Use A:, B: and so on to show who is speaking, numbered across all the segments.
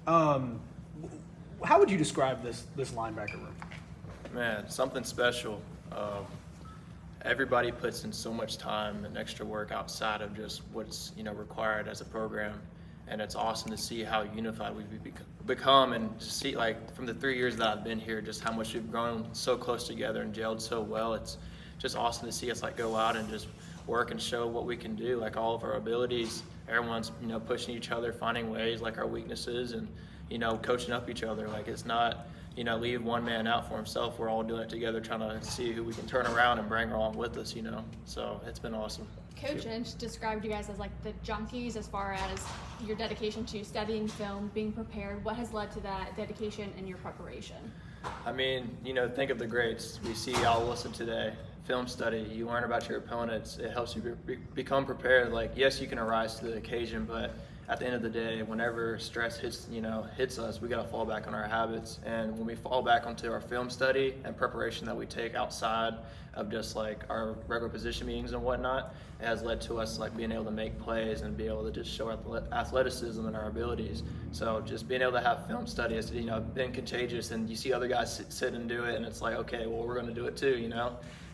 A: How would you describe this linebacker room?
B: Man, something special. Everybody puts in so much time and extra work outside of just what's required as a program, and it's awesome to see how unified we've become, and to see like from the 3 years that I've been here, just how much we've grown so close together and gelled so well. It's just awesome to see us like go out and just work and show what we can do, like all of our abilities. Everyone's pushing each other, finding ways like our weaknesses, and coaching up each other. Like it's not leave one man out for himself. We're all doing it together, trying to see who we can turn around and bring along with us, So it's been awesome.
C: Coach Inch described you guys as like the junkies as far as your dedication to studying film, being prepared. What has led to that dedication and your preparation?
B: I mean, think of the greats. We see Al Wilson today. Film study, you learn about your opponents. It helps you become prepared. Like, yes, you can arise to the occasion, but at the end of the day, whenever stress hits us, we got to fall back on our habits. And when we fall back onto our film study and preparation that we take outside of just like our regular position meetings and whatnot, it has led to us like being able to make plays and be able to just show our athleticism and our abilities. So just being able to have film study has been contagious, and you see other guys sit and do it, and it's like, okay, well, we're going to do it too,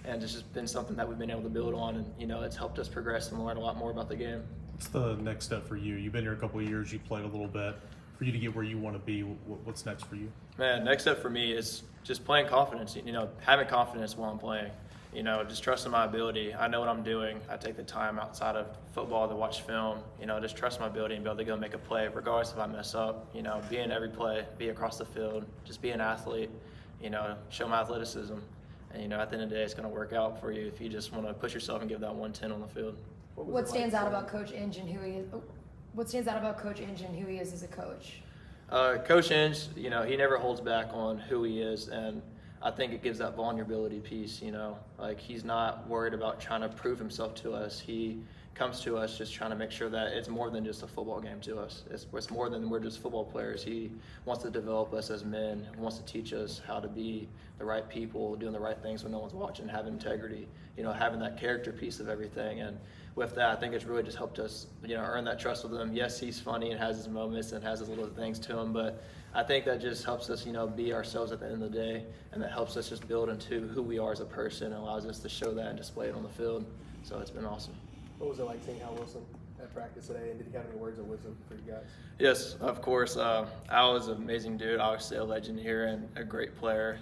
B: And it's just been something that we've been able to build on, and it's helped us progress and learn a lot more about the game.
D: What's the next step for you? You've been here a couple of years, you played a little bit. For you to get where you want to be, what's next for you?
B: Man, next step for me is just playing confidence, having confidence while I'm playing, just trusting my ability. I know what I'm doing. I take the time outside of football to watch film, just trust my ability and be able to go make a play regardless if I mess up, be in every play, be across the field, just be an athlete, show my athleticism. And, at the end of the day, it's going to work out for you if you just want to push yourself and give that 110 on the field.
E: What stands out about Coach Inge and who he is? What stands out about Coach Inge and who he is as a coach?
B: Coach Inge, he never holds back on who he is, and I think it gives that vulnerability piece. Like he's not worried about trying to prove himself to us. He comes to us just trying to make sure that it's more than just a football game to us. It's more than we're just football players. He wants to develop us as men. He wants to teach us how to be the right people, doing the right things when no one's watching, having integrity, having that character piece of everything. And with that, I think it's really just helped us, earn that trust with him. Yes, he's funny and has his moments and has his little things to him, but I think that just helps us, be ourselves at the end of the day, and that helps us just build into who we are as a person and allows us to show that and display it on the field. So it's been awesome.
F: What was it like seeing Al Wilson at practice today, and did he have any words of wisdom for you guys?
B: Yes, of course. Al is an amazing dude, obviously a legend here and a great player.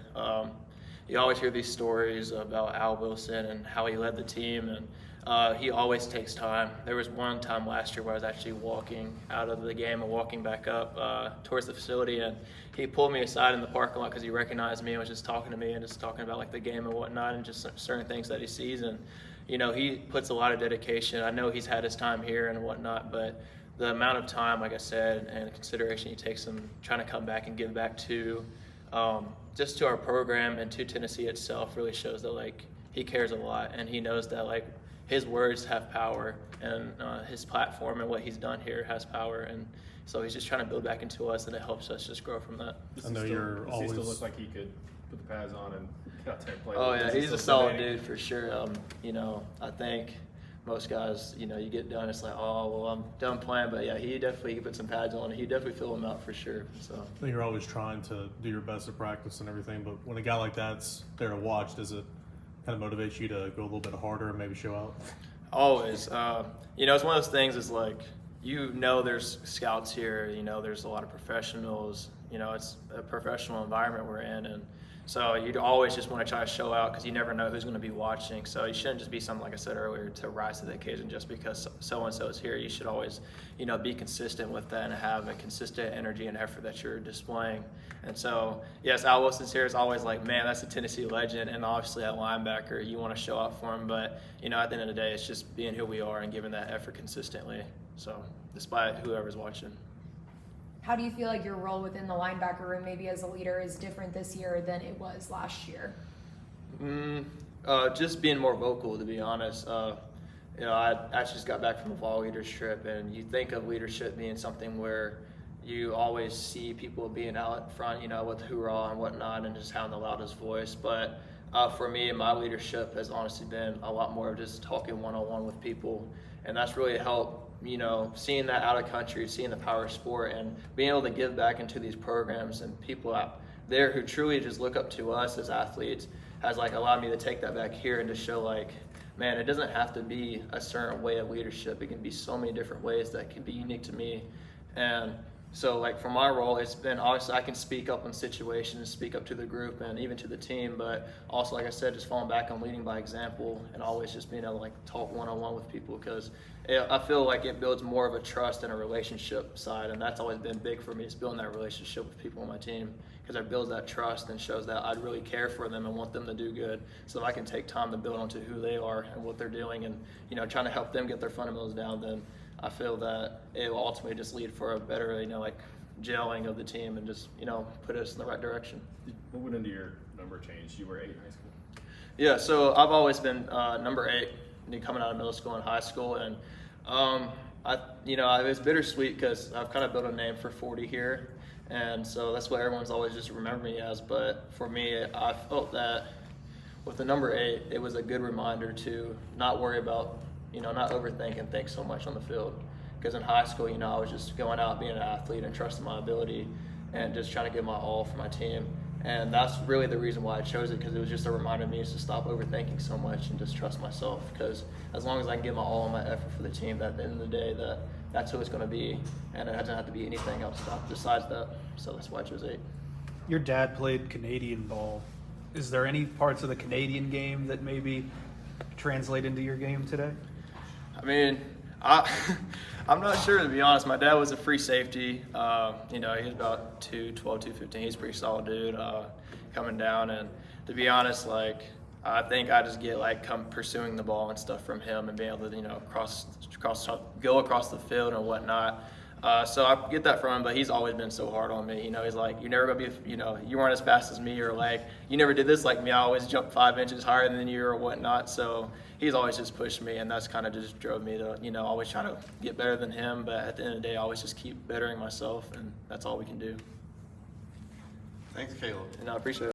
B: You always hear these stories about Al Wilson and how he led the team, and he always takes time. There was one time last year where I was actually walking out of the game and walking back up towards the facility, and he pulled me aside in the parking lot because he recognized me and was just talking to me and just talking about like the game and whatnot and just certain things that he sees. And he puts a lot of dedication. I know he's had his time here and whatnot, but the amount of time, like I said, and consideration he takes him trying to come back and give back to just to our program and to Tennessee itself really shows that like he cares a lot, and he knows that like his words have power, and his platform and what he's done here has power, and so he's just trying to build back into us, and it helps us just grow from that.
D: I know you're always.
G: He still looks like he could put the pads on and get out there and play.
B: Oh yeah, he's a solid dude for sure. I think most guys, you get done, it's like, oh well, I'm done playing, but yeah, he definitely put some pads on. He definitely fill them out for sure. So
D: I think you're always trying to do your best at practice and everything, but when a guy like that's there to watch, does it kind of motivate you to go a little bit harder and maybe show out?
B: Always. It's one of those things. Is like there's scouts here. There's a lot of professionals. It's a professional environment we're in, and so you'd always just want to try to show out because you never know who's going to be watching. So you shouldn't just be something, like I said earlier, to rise to the occasion just because so-and-so is here. You should always, be consistent with that and have a consistent energy and effort that you're displaying. And so, yes, Al Wilson's here. It's always like, man, that's a Tennessee legend. And obviously at linebacker, you want to show out for him. But, at the end of the day, it's just being who we are and giving that effort consistently. So despite whoever's watching.
E: How do you feel like your role within the linebacker room, maybe as a leader, is different this year than it was last year?
B: Just being more vocal, to be honest. I actually just got back from a fall leaders trip, and you think of leadership being something where you always see people being out front, with hoorah and whatnot, and just having the loudest voice. But for me, my leadership has honestly been a lot more of just talking one-on-one with people, and that's really helped seeing that out of country, seeing the power sport, and being able to give back into these programs and people out there who truly just look up to us as athletes has like allowed me to take that back here and to show like, man, it doesn't have to be a certain way of leadership. It can be so many different ways that can be unique to me. And so like for my role, it's been obviously I can speak up on situations, speak up to the group and even to the team, but also like I said, just falling back on leading by example and always just being able to like talk one-on-one with people, because I feel like it builds more of a trust and a relationship side, and that's always been big for me, is building that relationship with people on my team, because it builds that trust and shows that I really care for them and want them to do good, so if I can take time to build onto who they are and what they're doing and trying to help them get their fundamentals down, then I feel that it will ultimately just lead for a better, like gelling of the team and just, put us in the right direction.
G: What went into your number change? You were 8 in high school?
B: Yeah, so I've always been number 8 coming out of middle school and high school, and it was bittersweet because I've kind of built a name for 40 here, and so that's what everyone's always just remembered me as. But for me, I felt that with the number 8, it was a good reminder to not worry about, not overthink and think so much on the field. Because in high school, I was just going out being an athlete and trusting my ability and just trying to give my all for my team. And that's really the reason why I chose it, because it was just a reminder to me to stop overthinking so much and just trust myself. Because as long as I can give my all and my effort for the team, that at the end of the day, that's who it's going to be. And it doesn't have to be anything else besides that. So that's why I chose 8.
A: Your dad played Canadian ball. Is there any parts of the Canadian game that maybe translate into your game today?
B: I mean, I'm not sure, to be honest. My dad was a free safety. He was about 212, 215. He's a pretty solid dude coming down. And to be honest, I think I just get pursuing the ball and stuff from him and being able to, go across the field and whatnot. So I get that from him, but he's always been so hard on me. He's like, you're never going to be, you weren't as fast as me, or you never did this like me. I always jumped 5 inches higher than you or whatnot. So he's always just pushed me, and that's kind of just drove me to, always try to get better than him. But at the end of the day, I always just keep bettering myself, and that's all we can do.
H: Thanks, Caleb.
B: And I appreciate it.